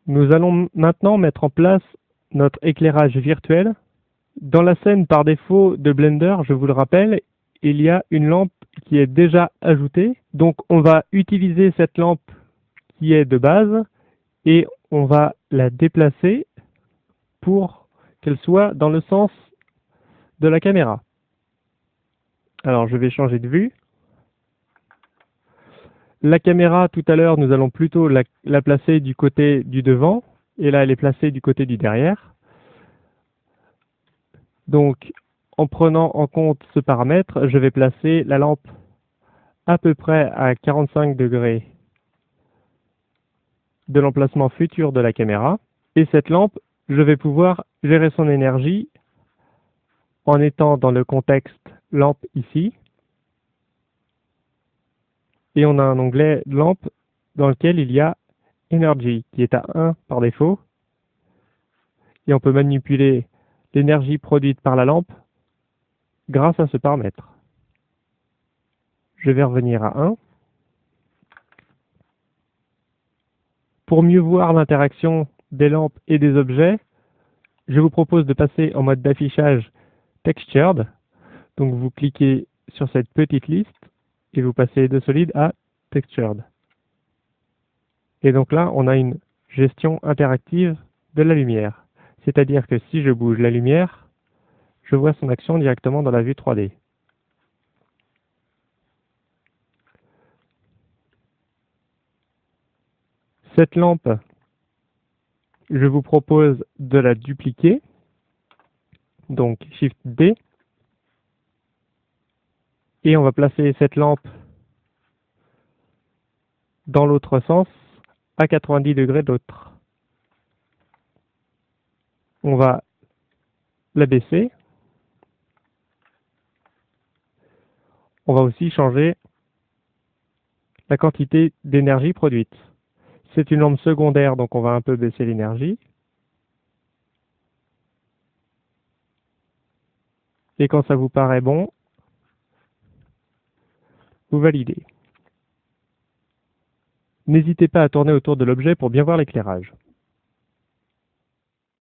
Nous allons maintenant mettre en place notre éclairage virtuel. Dans la scène par défaut de Blender, je vous le rappelle, il y a une lampe qui est déjà ajoutée. Donc on va utiliser cette lampe qui est de base et on va la déplacer pour qu'elle soit dans le sens de la caméra. Alors je vais changer de vue. La caméra, tout à l'heure, nous allons plutôt la placer du côté du devant, et là elle est placée du côté du derrière. Donc en prenant en compte ce paramètre, je vais placer la lampe à peu près à 45 degrés de l'emplacement futur de la caméra. Et cette lampe, je vais pouvoir gérer son énergie en étant dans le contexte lampe ici. Et on a un onglet lampe dans lequel il y a Energy qui est à 1 par défaut. Et on peut manipuler l'énergie produite par la lampe grâce à ce paramètre. Je vais revenir à 1. Pour mieux voir l'interaction des lampes et des objets, je vous propose de passer en mode d'affichage Textured. Donc vous cliquez sur cette petite liste et vous passez de solide à Textured. Et donc là, on a une gestion interactive de la lumière. C'est-à-dire que si je bouge la lumière, je vois son action directement dans la vue 3D. Cette lampe, je vous propose de la dupliquer. Donc Shift D. Et on va placer cette lampe dans l'autre sens, à 90 degrés de l'autre. On va la baisser. On va aussi changer la quantité d'énergie produite. C'est une lampe secondaire, donc on va un peu baisser l'énergie. Et quand ça vous paraît bon, vous validez. N'hésitez pas à tourner autour de l'objet pour bien voir l'éclairage.